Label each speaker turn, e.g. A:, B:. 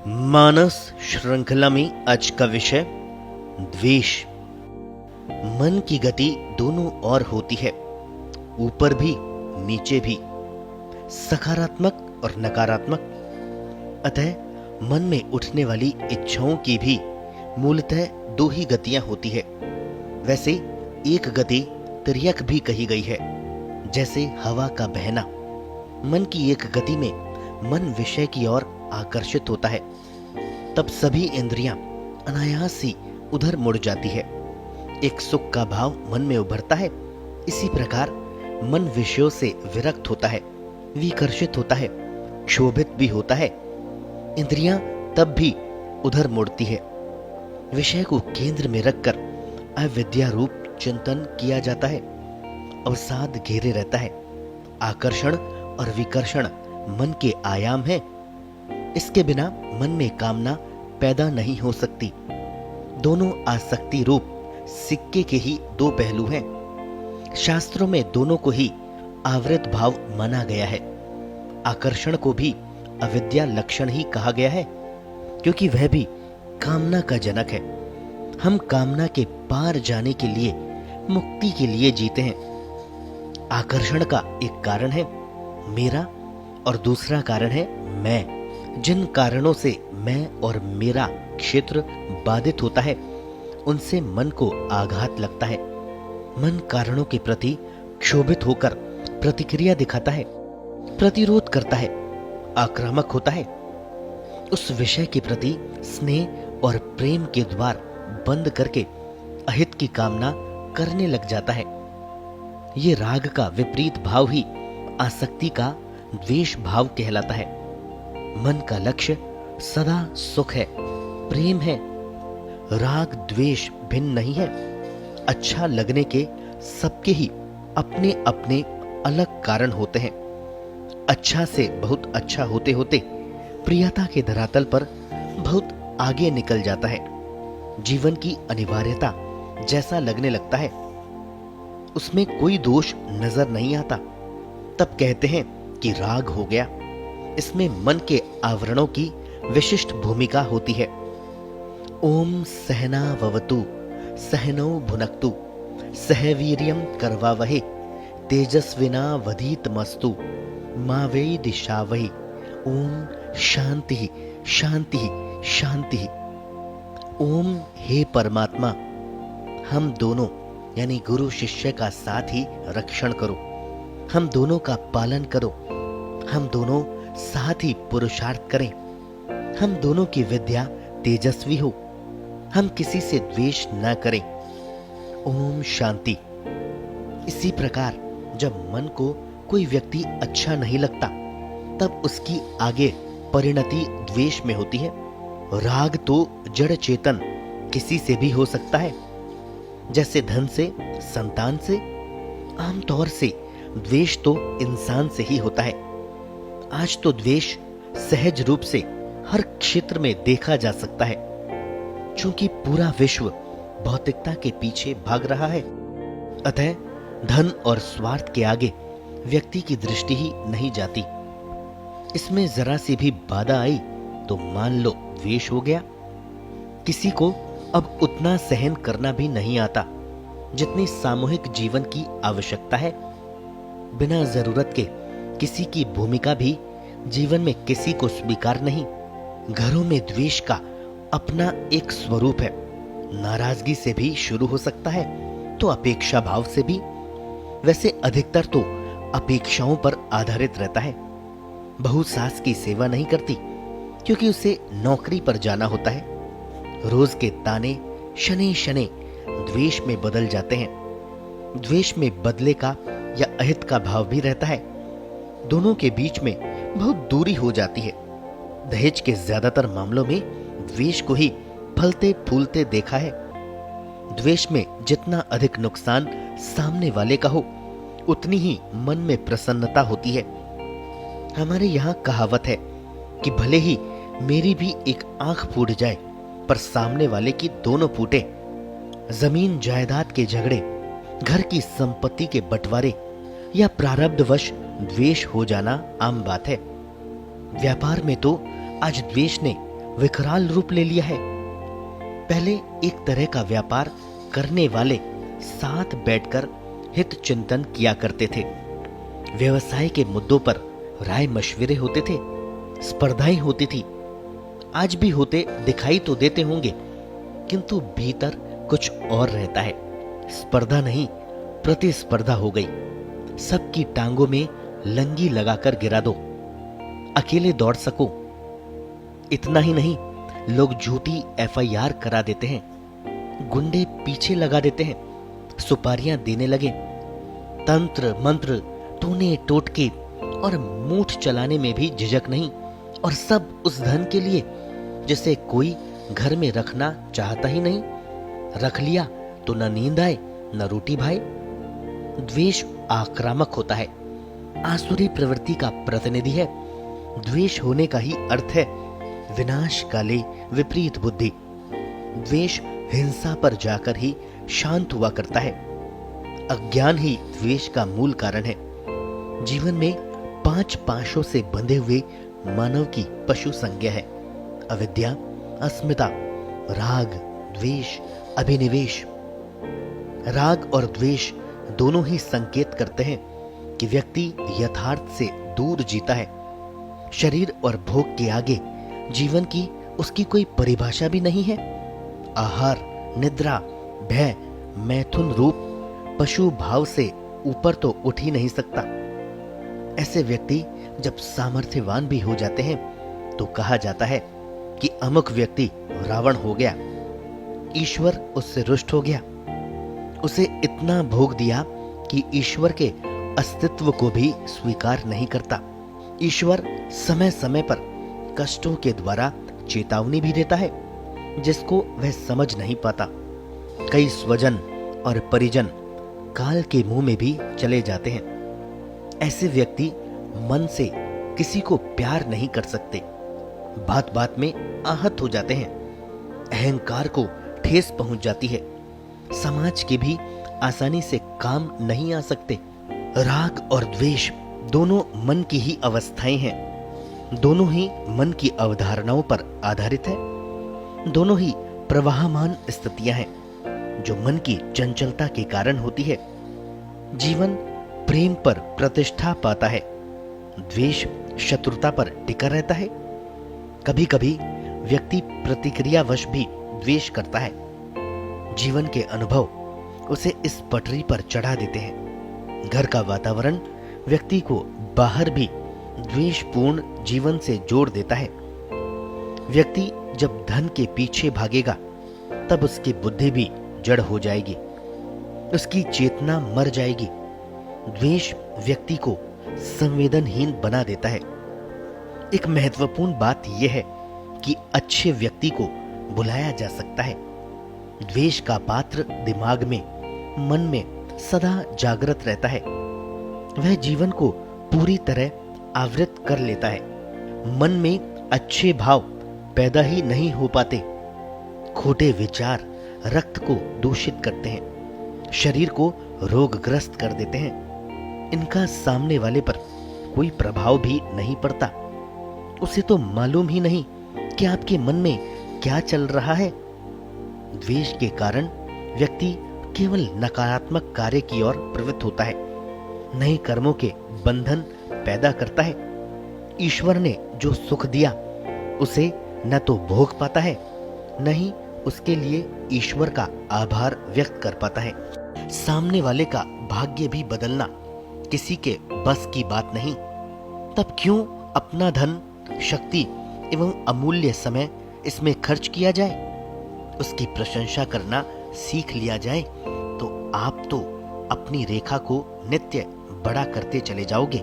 A: मानस श्रृंखला में आज का विषय द्वेष। मन की गति दोनों ओर होती है, ऊपर भी नीचे भी, सकारात्मक और नकारात्मक। अतः मन में उठने वाली इच्छाओं की भी मूलतः दो ही गतियां होती है। वैसे एक गति तिर्यक भी कही गई है, जैसे हवा का बहना। मन की एक गति में मन विषय की ओर आकर्षित होता है, तब सभी इंद्रियां अनायास ही उधर मुड़ जाती है। एक सुख का भाव मन में उभरता है। इसी प्रकार मन विषयों से विरक्त होता है, विकर्षित होता है, क्षोभित भी होता है। इंद्रियां तब भी उधर मुड़ती है। विषय को केंद्र में रखकर अविद्या रूप चिंतन किया जाता है। अवसाद घेरे रहता है। आकर्षण और विकर्षण मन के आयाम हैं। इसके बिना मन में कामना पैदा नहीं हो सकती। दोनों आसक्ति रूप सिक्के के ही दो पहलू हैं। शास्त्रों में दोनों को ही आवृत भाव माना गया है। आकर्षण को भी अविद्या लक्षण ही कहा गया है, क्योंकि वह भी कामना का जनक है। हम कामना के पार जाने के लिए, मुक्ति के लिए जीते हैं। आकर्षण का एक कारण है मेरा और दूसरा कारण है मैं। जिन कारणों से मैं और मेरा क्षेत्र बाधित होता है, उनसे मन को आघात लगता है। मन कारणों के प्रति क्षोभित होकर प्रतिक्रिया दिखाता है, प्रतिरोध करता है, आक्रामक होता है। उस विषय के प्रति स्नेह और प्रेम के द्वार बंद करके अहित की कामना करने लग जाता है। ये राग का विपरीत भाव ही आसक्ति का द्वेष भाव कहलाता है। मन का लक्ष्य सदा सुख है, प्रेम है। राग द्वेष भिन्न नहीं है। अच्छा लगने के सबके ही अपने अपने अलग कारण होते हैं। अच्छा से बहुत अच्छा होते होते प्रियता के धरातल पर बहुत आगे निकल जाता है। जीवन की अनिवार्यता जैसा लगने लगता है, उसमें कोई दोष नजर नहीं आता। तब कहते हैं कि राग हो गया। इसमें मन के आवरणों की विशिष्ट भूमिका होती है। ओम सहना ववतु सहनौ भुनक्तु सह वीर्यं करवावहे तेजस्विना वधीतमस्तु मा वै दिशावहे। ओम शांति शांति शांति। ओम हे परमात्मा, हम दोनों यानी गुरु शिष्य का साथ ही रक्षण करो। हम दोनों का पालन करो। हम दोनों साथ ही पुरुषार्थ करें। हम दोनों की विद्या तेजस्वी हो। हम किसी से द्वेष न करें। ओम शांति। इसी प्रकार जब मन को कोई व्यक्ति अच्छा नहीं लगता, तब उसकी आगे परिणति द्वेष में होती है। राग तो जड़ चेतन किसी से भी हो सकता है, जैसे धन से, संतान से। आमतौर से द्वेष तो इंसान से ही होता है। आज तो द्वेष सहज रूप से हर क्षेत्र में देखा जा सकता है, क्योंकि पूरा विश्व भौतिकता के पीछे भाग रहा है। अतः धन और स्वार्थ के आगे व्यक्ति की दृष्टि ही नहीं जाती। इसमें जरा सी भी बाधा आई तो मान लो द्वेष हो गया। किसी को अब उतना सहन करना भी नहीं आता जितनी सामूहिक जीवन की आवश्यकता है। बिना जरूरत के किसी की भूमिका भी जीवन में किसी को स्वीकार नहीं। घरों में द्वेष का अपना एक स्वरूप है। नाराजगी से भी शुरू हो सकता है, तो अपेक्षा भाव से भी। वैसे अधिकतर तो अपेक्षाओं पर आधारित रहता है। बहू सास की सेवा नहीं करती, क्योंकि उसे नौकरी पर जाना होता है। रोज के ताने शनि शनि द्वेष में बदल जाते हैं। द्वेष में बदले का या अहित का भाव भी रहता है। दोनों के बीच में बहुत दूरी हो जाती है। दहेज के ज्यादातर मामलों में द्वेष को ही फलते फूलते देखा है। द्वेष में जितना अधिक नुकसान सामने वाले का हो, उतनी ही मन में प्रसन्नता होती है। हमारे यहाँ कहावत है कि भले ही मेरी भी एक आंख फूट जाए, पर सामने वाले की दोनों फूटे। जमीन जायदाद के झगड़े, घर की संपत्ति के बंटवारे या प्रारब्धवश द्वेष हो जाना आम बात है। व्यापार में तो आज द्वेष ने विकराल रूप ले लिया है। पहले एक तरह का व्यापार करने वाले साथ बैठकर हित चिंतन किया करते थे। व्यवसाय के मुद्दों पर राय मशविरे होते थे, स्पर्धाएं होती थी। आज भी होते दिखाई तो देते होंगे, किंतु भीतर कुछ और रहता है। स्पर्धा नहीं, प्रतिस्पर्धा हो गई। सबकी टांगों में लंगी लगाकर गिरा दो, अकेले दौड़ सको। इतना ही नहीं, लोग झूठी FIR करा देते हैं, गुंडे पीछे लगा देते हैं, सुपारियां देने लगे। तंत्र मंत्र, टूने टोटके और मूठ चलाने में भी झिझक नहीं, और सब उस धन के लिए जिसे कोई घर में रखना चाहता ही नहीं। रख लिया तो न नींद आए न रोटी भाए। द्वेष आक्रामक होता है, आसुरी प्रवृत्ति का प्रतिनिधि है। द्वेष होने का ही अर्थ है विनाश काले विपरीत बुद्धि। द्वेष हिंसा पर जाकर ही शांत हुआ करता है। अज्ञान ही द्वेष का मूल कारण है। जीवन में 5 पाशों से बंधे हुए मानव की पशु संज्ञा है: अविद्या, अस्मिता, राग, द्वेष, अभिनिवेश। राग और द्वेष दोनों ही संकेत करते हैं कि व्यक्ति यथार्थ से दूर जीता है। शरीर और भोग के आगे जीवन की उसकी कोई परिभाषा भी नहीं है। आहार, निद्रा, भय, मैथुन रूप पशु भाव से ऊपर तो उठ ही नहीं सकता। ऐसे व्यक्ति जब सामर्थ्यवान भी हो जाते हैं तो कहा जाता है कि अमुक व्यक्ति रावण हो गया, ईश्वर उससे रुष्ट हो गया, उसे इतना भोग दिया कि ईश्वर के अस्तित्व को भी स्वीकार नहीं करता। ईश्वर समय समय पर कष्टों के द्वारा चेतावनी भी देता है, जिसको वह समझ नहीं पाता। कई स्वजन और परिजन काल के मुंह में भी चले जाते हैं। ऐसे व्यक्ति मन से किसी को प्यार नहीं कर सकते, बात बात में आहत हो जाते हैं, अहंकार को ठेस पहुंच जाती है, समाज के भी आसानी से काम नहीं आ सकते। राग और द्वेष दोनों मन की ही अवस्थाएं हैं, दोनों ही मन की अवधारणाओं पर आधारित है, दोनों ही प्रवाहमान स्थितियां हैं जो मन की चंचलता के कारण होती है। जीवन प्रेम पर प्रतिष्ठा पाता है, द्वेष शत्रुता पर टिका रहता है। कभी कभी व्यक्ति प्रतिक्रियावश भी द्वेष करता है। जीवन के अनुभव उसे इस पटरी पर चढ़ा देते हैं। घर का वातावरण व्यक्ति को बाहर भी द्वेषपूर्ण जीवन से जोड़ देता है। व्यक्ति जब धन के पीछे भागेगा तब उसकी बुद्धि भी जड़ हो जाएगी, उसकी चेतना मर जाएगी। द्वेष व्यक्ति को संवेदनहीन बना देता है। एक महत्वपूर्ण बात यह है कि अच्छे व्यक्ति को बुलाया जा सकता है। द्वेष का पात्र दिमाग में, मन में सदा जागृत रहता है। वह जीवन को पूरी तरह आवृत कर लेता है। मन में अच्छे भाव पैदा ही नहीं हो पाते। खोटे विचार रक्त को दूषित करते हैं, शरीर को रोगग्रस्त कर देते हैं। इनका सामने वाले पर कोई प्रभाव भी नहीं पड़ता। उसे तो मालूम ही नहीं कि आपके मन में क्या चल रहा है। द्वेष के कारण व्यक्ति केवल नकारात्मक कार्य की ओर प्रवृत्त होता है, नए कर्मों के बंधन पैदा करता है। ईश्वर ने जो सुख दिया उसे न तो भोग पाता है, न ही उसके लिए ईश्वर का आभार व्यक्त कर पाता है। सामने वाले का भाग्य भी बदलना किसी के बस की बात नहीं। तब क्यों अपना धन, शक्ति एवं अमूल्य समय इसमें खर्च किया जाए? उसकी प्रशंसा करना सीख लिया जाए तो आप तो अपनी रेखा को नित्य बड़ा करते चले जाओगे।